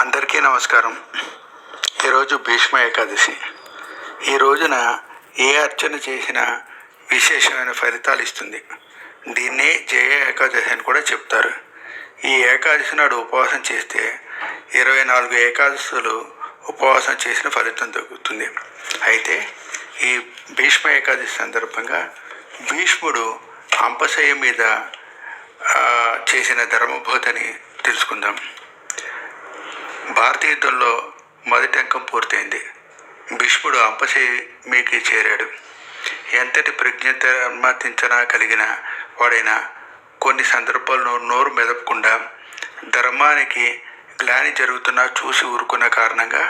అందరికీ నమస్కారం. ఈరోజు భీష్మ ఏకాదశి. ఈ రోజున ఏ అర్చన చేసినా విశేషమైన ఫలితాలు ఇస్తుంది. దీన్నే జయ ఏకాదశి అని కూడా చెప్తారు. ఈ ఏకాదశి నాడు ఉపవాసం చేస్తే 24 ఏకాదశులు ఉపవాసం చేసిన ఫలితం దొరుకుతుంది. అయితే ఈ భీష్మ ఏకాదశి సందర్భంగా భీష్ముడు అంపశయ్య మీద చేసిన ధర్మబోధని తెలుసుకుందాం. భారత యుద్ధంలో మొదటి అంకం పూర్తయింది. భీష్ముడు అంపశయ్యకి చేరాడు. ఎంతటి ప్రజ్ఞాతించన కలిగిన వాడైనా కొన్ని సందర్భాల్లో నోరు మెదపకుండా ధర్మానికి గ్లాని జరుగుతున్నా చూసి ఊరుకున్న కారణంగా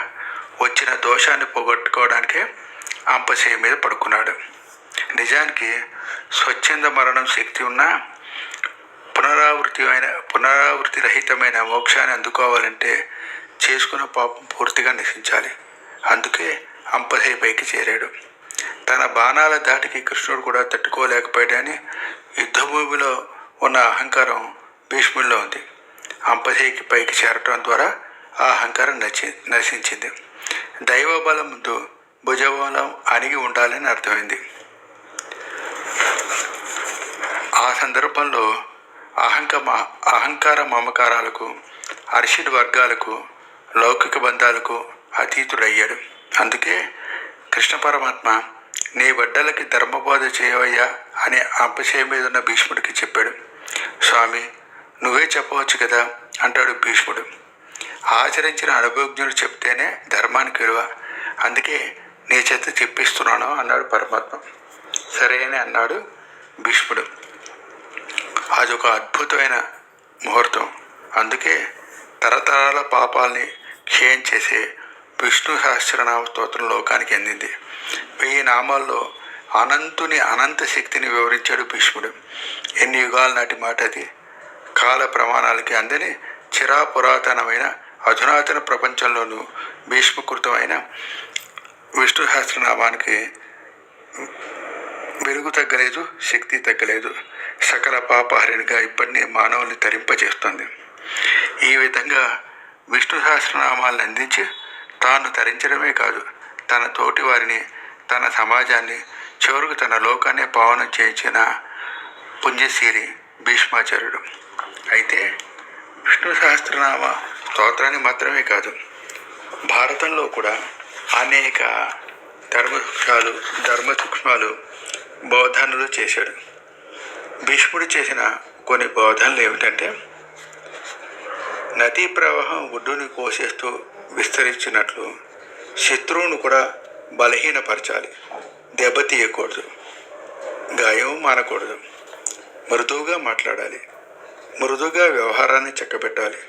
వచ్చిన దోషాన్ని పోగొట్టుకోవడానికే అంపశయ్య మీద పడుకున్నాడు. నిజానికి స్వచ్ఛంద మరణం శక్తి ఉన్న పునరావృతి రహితమైన మోక్షాన్ని అందుకోవాలంటే చేసుకున్న పాపం పూర్తిగా నశించాలి. అందుకే అంపశయ్య పైకి చేరాడు. తన బాణాల దాటికి కృష్ణుడు కూడా తట్టుకోలేకపోయాడని యుద్ధభూమిలో ఉన్న అహంకారం భీష్ముడిలో ఉంది. అంపశయ్యకి పైకి చేరటం ద్వారా ఆ అహంకారం నశించింది. దైవబలం ముందు భుజబలం అణిగి ఉండాలని అర్థమైంది. ఆ సందర్భంలో అహంకార మమకారాలకు, అర్షిడ్ వర్గాలకు, లౌకిక బంధాలకు అతీతుడయ్యాడు. అందుకే కృష్ణ పరమాత్మ నీ బిడ్డలకి ధర్మబోధ చేయవయ్యా అని అంపశయ్య మీద ఉన్న భీష్ముడికి చెప్పాడు. స్వామి నువ్వే చెప్పవచ్చు కదా అంటాడు భీష్ముడు. ఆచరించిన అనుభవజ్ఞుడు చెప్తేనే ధర్మానికి విలువ, అందుకే నీ చేత చెప్పిస్తున్నాను అన్నాడు పరమాత్మ. సరే అని అన్నాడు భీష్ముడు. అదొక అద్భుతమైన ముహూర్తం. అందుకే తరతరాల పాపాలని క్షయం చేసే విష్ణు సహస్రనామ స్తోత్రం లోకానికి అందింది. 1000 నామాల్లో అనంతుని అనంత శక్తిని వివరించాడు భీష్ముడు. ఎన్ని యుగాల నాటి మాట అది. కాల ప్రమాణాలకి అందని చిరాపురాతనమైన అధునాతన ప్రపంచంలోనూ భీష్మకృతమైన విష్ణు సహస్రనామానికి వెలుగు తగ్గలేదు, శక్తి తగ్గలేదు. సకల పాపహరిణిగా ఇప్పటినీ మానవుల్ని తరింపజేస్తుంది. ఈ విధంగా విష్ణు సహస్రనామాలను అందించి తాను తరించడమే కాదు, తన తోటి వారిని, తన సమాజాన్ని, చివరకు తన లోకాన్ని పావనం చేయించిన పుణ్యశీలి భీష్మాచార్యుడు. అయితే విష్ణు సహస్రనామ స్తోత్రాన్ని మాత్రమే కాదు, భారతంలో కూడా అనేక ధర్మ సూక్ష్మాలు బోధనలు చేశాడు. భీష్ముడు చేసిన కొన్ని బోధనలు ఏమిటంటే, నదీ ప్రవాహం ఒడ్డుని కోసేస్తూ విస్తరించినట్లు శత్రువును కూడా బలహీనపరచాలి, దెబ్బతీయకూడదు, గాయం మానకూడదు, మృదువుగా మాట్లాడాలి, మృదువుగా వ్యవహారాన్ని చక్కబెట్టాలి,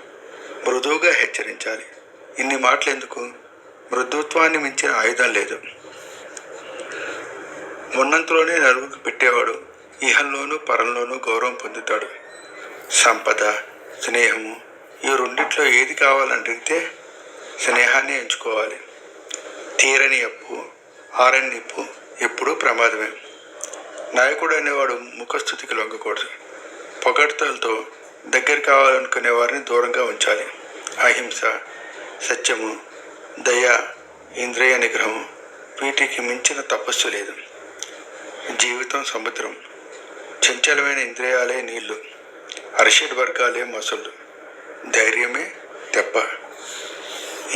మృదువుగా హెచ్చరించాలి. ఇన్ని మాటలు ఎందుకు? మృదుత్వాన్ని మించిన ఆయుధం లేదు. ఉన్నంతలోనే నలుగురికి పెట్టేవాడు ఇహంలోనూ పరంలోనూ గౌరవం పొందుతాడు. సంపద, స్నేహము ఈ రెండిట్లో ఏది కావాలని అడిగితే స్నేహాన్ని ఎంచుకోవాలి. తీరని అప్పు, ఆరని నిప్పు ఎప్పుడూ ప్రమాదమే. నాయకుడు అనేవాడు ముఖస్థుతికి లొంగకూడదు. పొగడ్తలతో దగ్గర కావాలనుకునే వారిని దూరంగా ఉంచాలి. అహింస, సత్యము, దయ, ఇంద్రియ నిగ్రహం వీటికి మించిన తపస్సు లేదు. జీవితం సముద్రం, చంచలమైన ఇంద్రియాలే నీళ్లు, అర్షడ్ వర్గాలే మొసళ్ళు, ధైర్యమే తెప్ప.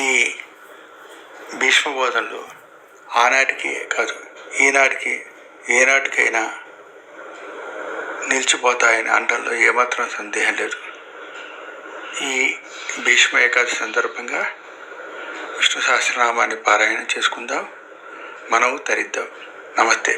ఈ భీష్మ బోధనలు ఆనాటికి కాదు, ఈనాటికి ఏనాటికైనా నిలిచిపోతాయని అనడంలో ఏమాత్రం సందేహం లేదు. ఈ భీష్మ ఏకాదశి సందర్భంగా విష్ణు సహస్రనామాన్ని పారాయణం చేసుకుందాం, మనము తరిద్దాం. నమస్తే.